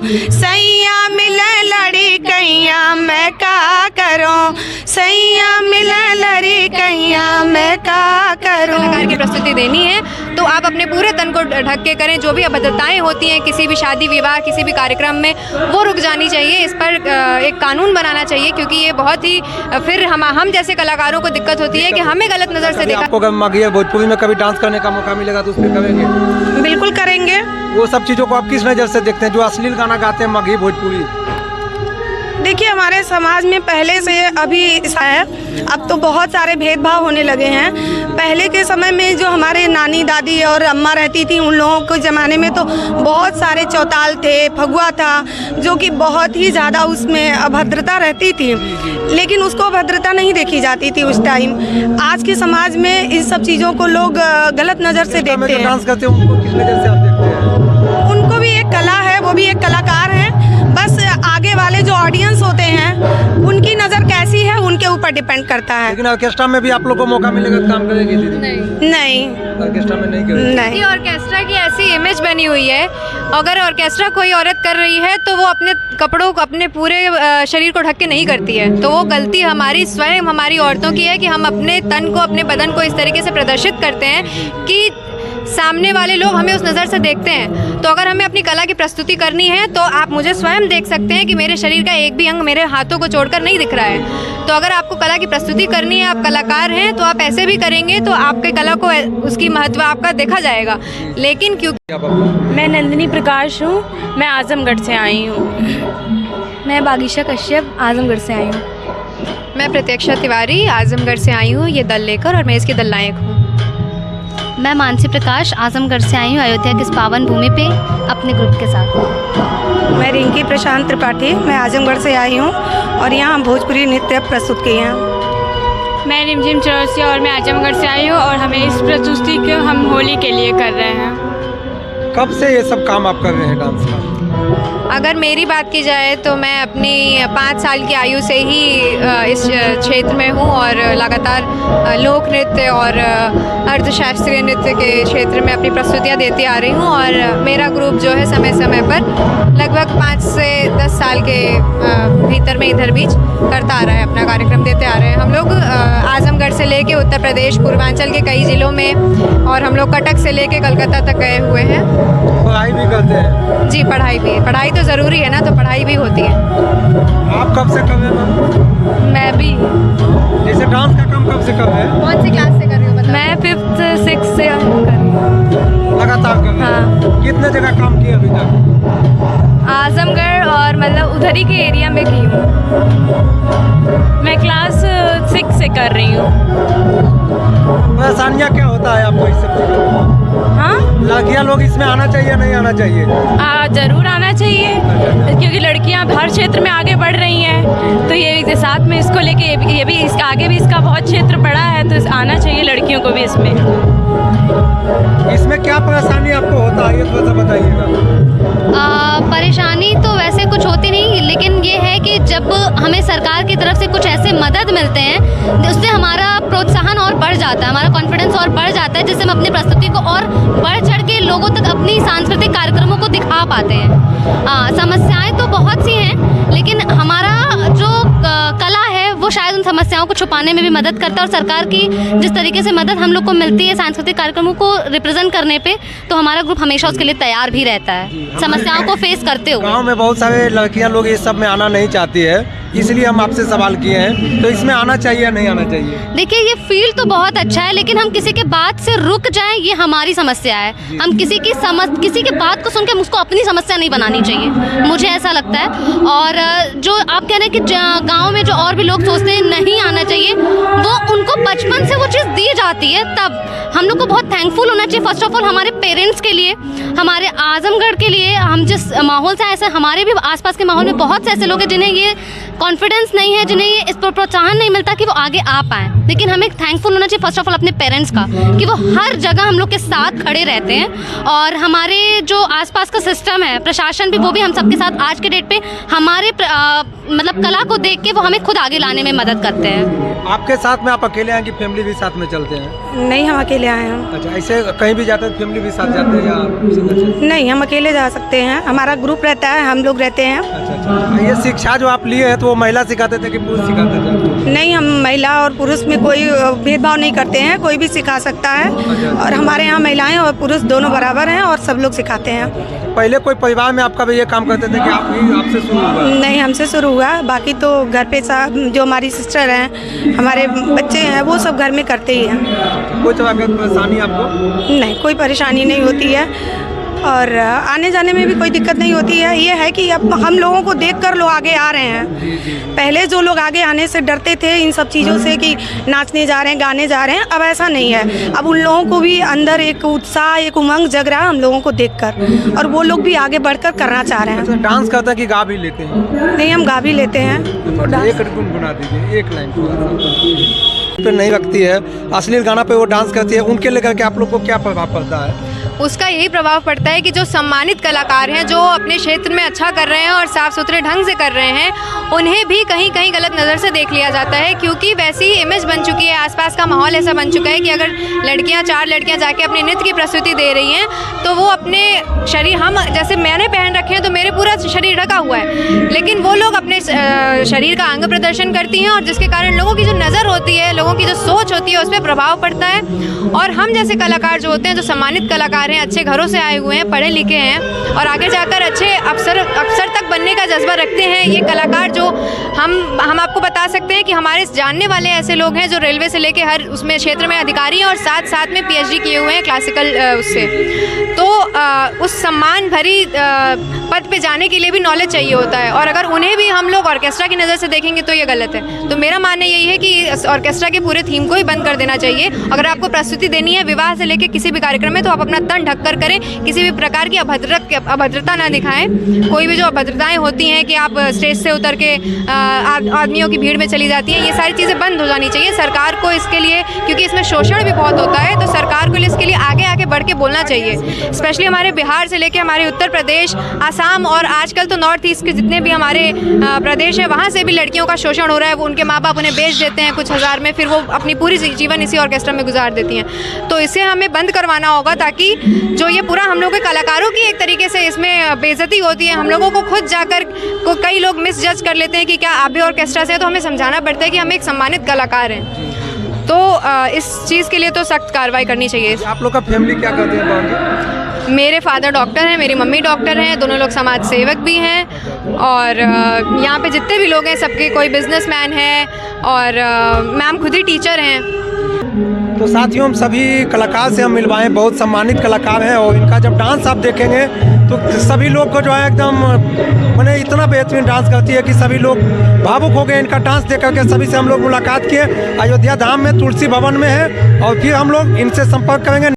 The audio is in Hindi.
सैया मिले लड़ी कैया मैं का करूं, सैया मिले लड़ी कैया मैं का करूं। कलाकार की प्रस्तुति देनी है तो आप अपने पूरे तन को ढक के करें। जो भी अभद्रताएं होती हैं किसी भी शादी विवाह किसी भी कार्यक्रम में, वो रुक जानी चाहिए। इस पर एक कानून बनाना चाहिए, क्योंकि ये बहुत ही फिर हम जैसे कलाकारों को दिक्कत होती है कि हमें गलत नज़र से देखा। आपको भोजपुरी में कभी डांस करने का मौका मिलेगा तो उसमें करेंगे? बिल्कुल करेंगे। वो सब चीज़ों को आप किस नज़र से देखते हैं जो अश्लील गाना गाते हैं मगही भोजपुरी? देखिए, हमारे समाज में पहले से अभी है, अब तो बहुत सारे भेदभाव होने लगे हैं। पहले के समय में जो हमारे नानी दादी और अम्मा रहती थी, उन लोगों के ज़माने में तो बहुत सारे चौताल थे, फगुआ था, जो कि बहुत ही ज़्यादा उसमें अभद्रता रहती थी, लेकिन उसको अभद्रता नहीं देखी जाती थी उस टाइम। आज के समाज में इन सब चीज़ों को लोग गलत नज़र से देखते हैं। डांस करते हैं उनको किस नज़र से आप देखते हैं? उनको भी एक कला है, वो भी एक कलाकार हैं। बस आगे वाले जो ऑडियंस होते हैं उनकी नज़र कैसी है उनके ऊपर डिपेंड करता है। लेकिन ऑर्केस्ट्रा में भी आप लोग को मौका मिलेगा काम करेंगे? नहीं, ऑर्केस्ट्रा में नहीं करेंगे। नहीं। ऑर्केस्ट्रा की ऐसी इमेज बनी हुई है, अगर ऑर्केस्ट्रा कोई औरत कर रही है तो वो अपने कपड़ों को अपने पूरे शरीर को ढक के नहीं करती है। तो वो गलती हमारी स्वयं हमारी औरतों की है कि हम अपने तन को अपने बदन को इस तरीके से प्रदर्शित करते हैं कि सामने वाले लोग हमें उस नज़र से देखते हैं। तो अगर हमें अपनी कला की प्रस्तुति करनी है तो आप मुझे स्वयं देख सकते हैं कि मेरे शरीर का एक भी अंग मेरे हाथों को छोड़कर नहीं दिख रहा है। तो अगर आपको कला की प्रस्तुति करनी है, आप कलाकार हैं, तो आप ऐसे भी करेंगे तो आपके कला को उसकी महत्व आपका देखा जाएगा। लेकिन क्योंकि मैं नंदिनी प्रकाश हूँ, मैं आजमगढ़ से आई हूँ। मैं बागीशा कश्यप आजमगढ़ से आई हूँ। मैं प्रतीक्षा तिवारी आजमगढ़ से आई हूँ ये दल लेकर, और मैं इसकी दल नायक हूँ। मैं मानसी प्रकाश आजमगढ़ से आई हूँ अयोध्या की इस पावन भूमि पे अपने ग्रुप के साथ। मैं रिंकी प्रशांत त्रिपाठी, मैं आजमगढ़ से आई हूँ और यहाँ भोजपुरी नृत्य प्रस्तुत किए हैं। मैं रिमझिम चौरसिया और मैं आजमगढ़ से आई हूँ और हमें इस प्रस्तुति को हम होली के लिए कर रहे हैं। कब से ये सब काम आप कर रहे हैं डांस का? अगर मेरी बात की जाए तो मैं अपनी 5 साल की आयु से ही इस क्षेत्र में हूँ और लगातार लोक नृत्य और अर्थशास्त्रीय नृत्य के क्षेत्र में अपनी प्रस्तुतियाँ देती आ रही हूँ। और मेरा ग्रुप जो है समय समय पर लगभग 5 से 10 साल के भीतर में इधर बीच करता आ रहा है, अपना कार्यक्रम देते आ रहे हैं। हम लोग आजमगढ़ से लेके उत्तर प्रदेश पूर्वांचल के कई ज़िलों में, और हम लोग कटक से लेके कलकत्ता तक गए हुए हैं। पढ़ाई भी करते हैं? जी, पढ़ाई भी। पढ़ाई तो ज़रूरी है ना, तो पढ़ाई भी होती है। आप कब से कर रहे हैं? मैं भी। जैसे डांस का काम कब से कर रहे हैं? कौन सी क्लास से कर रही हो बताओ? मैं 5th 6th से कर रही हूँ। लगातार कर रहे हैं? हाँ। कितने जगह काम किया अभी तक? आजमगढ़ और मतलब उधर ही के एरिया में की हूँ। मैं क्लास 6 से कर रही हूँ। परेशानियाँ क्या होता है आपको इस सब चीज़ों? हाँ, लड़कियाँ लोग इसमें आना चाहिए नहीं आना चाहिए? ज़रूर आना चाहिए, क्योंकि लड़कियां हर क्षेत्र में आगे बढ़ रही हैं। तो ये साथ में इसको लेके ये भी इसका आगे भी इसका बहुत क्षेत्र बड़ा है, तो आना चाहिए लड़कियों को भी इसमें। इसमें क्या परेशानी आपको होता है ये थोड़ा सा बताइएगा। परेशानी तो वैसे कुछ होती नहीं, लेकिन ये है कि जब हमें सरकार की तरफ से कुछ ऐसे मदद मिलते हैं उससे हमारा प्रोत्साहन और बढ़ जाता है, हमारा कॉन्फिडेंस और बढ़ जाता है, जिससे हम अपनी प्रस्तुति को और बढ़ चढ़ के लोगों तक अपनी सांस्कृतिक कार्यक्रमों को दिखा पाते हैं। समस्याएं तो बहुत सी हैं, लेकिन हमारा जो कला है वो शायद उन समस्याओं को छुपाने में भी मदद करता है। और सरकार की जिस तरीके से मदद हम लोग को मिलती है सांस्कृतिक कार्यक्रमों को रिप्रेजेंट करने पे, तो हमारा ग्रुप हमेशा उसके लिए तैयार भी रहता है समस्याओं को फेस करते हुए। गाँव में बहुत सारे लड़कियाँ लोग इस सब में आना नहीं चाहती है, इसलिए हम आपसे सवाल किए हैं। तो इसमें आना चाहिए या नहीं आना चाहिए? देखिए, ये फील्ड तो बहुत अच्छा है, लेकिन हम किसी के बात से रुक जाएं ये हमारी समस्या है। हम किसी के बात को सुन के उसको अपनी समस्या नहीं बनानी चाहिए, मुझे ऐसा लगता है। और जो आप कह रहे हैं कि गांव में जो और भी लोग सोचते हैं नहीं आना चाहिए, वो उनको बचपन से वो चीज़ दी जाती है। तब हम लोग को बहुत थैंकफुल होना चाहिए फर्स्ट ऑफ ऑल हमारे पेरेंट्स के लिए, हमारे आजमगढ़ के लिए। हम जिस माहौल से ऐसे हमारे भी आसपास के माहौल में बहुत से ऐसे लोग हैं जिन्हें ये कॉन्फिडेंस नहीं है, जिन्हें ये इस पर प्रोत्साहन नहीं मिलता कि वो आगे आ पाएँ। लेकिन हमें थैंकफुल होना चाहिए फर्स्ट ऑफ ऑल अपने पेरेंट्स का, कि वो हर जगह हम लोग के साथ खड़े रहते हैं। और हमारे जो आसपास का सिस्टम है, प्रशासन भी, वो भी हम सबके साथ आज के डेट पे हमारे मतलब कला को देख के वो हमें खुद आगे लाने में मदद करते हैं। आपके साथ में आप अकेले हैं कि फैमिली भी साथ में चलते हैं? नहीं, हम अकेले आए हैं। अच्छा, ऐसे कहीं भी जाते हैं फैमिली भी साथ जाते हैं या सिंगल चलते हैं? नहीं, हम अकेले जा सकते हैं, हमारा ग्रुप रहता है, हम लोग रहते हैं। अच्छा, ये शिक्षा जो आप लिए हैं तो वो महिला सिखाते थे कि पुरुष सिखाते थे? नहीं, हम महिला और पुरुष में कोई भेदभाव नहीं करते हैं, कोई भी सिखा सकता है और हमारे यहाँ महिलाएं और पुरुष दोनों बराबर हैं और सब लोग सिखाते हैं। पहले कोई परिवार में आपका भी ये काम करते थे कि आपसे शुरू हुआ? नहीं, हमसे शुरू हुआ, बाकी तो घर पे जो हमारी सिस्टर हैं, हमारे बच्चे हैं, वो सब घर में करते ही हैं। कोई तरह की परेशानी आपको? नहीं, कोई परेशानी नहीं होती है और आने जाने में भी कोई दिक्कत नहीं होती है। ये है कि अब हम लोगों को देखकर लोग आगे आ रहे हैं। पहले जो लोग आगे आने से डरते थे इन सब चीज़ों से कि नाचने जा रहे हैं, गाने जा रहे हैं, अब ऐसा नहीं है। अब उन लोगों को भी अंदर एक उत्साह, एक उमंग जग रहा है हम लोगों को देखकर और वो लोग भी आगे बढ़कर करना चाह रहे हैं। अच्छा, डांस करते हैं कि गा भी लेते हैं? नहीं, हम गा भी लेते हैं। तो एक गुनगुना दीजिए, एक लाइन पे नहीं रखती है, अश्लील गाना पे वो डांस करती है, उनके लेकर के आप लोग को क्या प्रभाव पड़ता है? उसका यही प्रभाव पड़ता है कि जो सम्मानित कलाकार हैं, जो अपने क्षेत्र में अच्छा कर रहे हैं और साफ़ सुथरे ढंग से कर रहे हैं, उन्हें भी कहीं कहीं गलत नज़र से देख लिया जाता है, क्योंकि वैसी इमेज बन चुकी है, आसपास का माहौल ऐसा बन चुका है कि अगर चार लड़कियां जाके अपने नृत्य की प्रस्तुति दे रही हैं तो वो अपने शरीर, हम जैसे मैंने पहन रखे हैं तो मेरे पूरा शरीर ढका हुआ है, लेकिन वो लोग अपने शरीर का अंग प्रदर्शन करती हैं और जिसके कारण लोगों की जो नज़र होती है, लोगों की जो सोच होती है, उस पर प्रभाव पड़ता है। और हम जैसे कलाकार जो होते हैं, जो सम्मानित कलाकार हैं, अच्छे घरों से आए हुए हैं, पढ़े लिखे हैं और आगे जाकर अच्छे अफसर तक बनने का जज्बा रखते हैं, ये कलाकार जो हम आपको बता सकते हैं कि हमारे जानने वाले ऐसे लोग हैं जो रेलवे से लेके हर उसमें क्षेत्र में अधिकारी हैं और साथ में PhD किए हुए हैं क्लासिकल उससे। तो उस सम्मान भरी पद पे जाने के लिए भी नॉलेज चाहिए होता है और अगर उन्हें भी हम लोग ऑर्केस्ट्रा की नज़र से देखेंगे तो ये गलत है। तो मेरा मानना यही है कि ऑर्केस्ट्रा के पूरे थीम को ही बंद कर देना चाहिए। अगर आपको प्रस्तुति देनी है विवाह से लेकर किसी भी कार्यक्रम में, तो आप अपना तन ढककर करें, किसी भी प्रकार की अभद्रता ना दिखाएं। कोई भी जो अभद्रताएं होती हैं कि आप स्टेज से उतर के आदमियों की भीड़ में चली जाती हैं, ये सारी चीज़ें बंद हो जानी चाहिए। सरकार को इसके लिए, क्योंकि इसमें शोषण भी बहुत होता है, तो सरकार को इसके लिए आगे बढ़ के बोलना चाहिए। स्पेशली हमारे बिहार से लेके हमारे उत्तर प्रदेश, आसाम और आजकल तो नॉर्थ ईस्ट के जितने भी हमारे प्रदेश है, वहाँ से भी लड़कियों का शोषण हो रहा है। वो उनके माँ बाप उन्हें बेच देते हैं कुछ हज़ार में, फिर वो अपनी पूरी जीवन इसी ऑर्केस्ट्रा में गुजार देती हैं। तो इसे हमें बंद करवाना होगा, ताकि जो ये पूरा हम लोगों के कलाकारों की एक तरीके से इसमें बेइज्जती होती है। हम लोगों को खुद जाकर कई लोग मिसजज कर लेते हैं कि क्या आप भी ऑर्केस्ट्रा से है, तो हमें समझाना पड़ता है कि हम एक सम्मानित कलाकार हैं। तो इस चीज़ के लिए तो सख्त कार्रवाई करनी चाहिए। आप लोग का फैमिली क्या करते हैं? मेरे फादर डॉक्टर हैं, मेरी मम्मी डॉक्टर हैं, दोनों लोग समाज सेवक भी हैं और यहाँ पे जितने भी लोग हैं सबके कोई बिजनेसमैन है और मैम खुद ही टीचर हैं। तो साथियों, हम सभी कलाकार से हम मिलवाएं, बहुत सम्मानित कलाकार हैं और इनका जब डांस आप देखेंगे तो सभी लोग को जो है एकदम मैंने इतना बेहतरीन डांस करती है कि सभी लोग भावुक हो गए इनका डांस देख करके। सभी से हम लोग मुलाकात किए, अयोध्या धाम में तुलसी भवन में है और फिर हम लोग इनसे संपर्क करेंगे।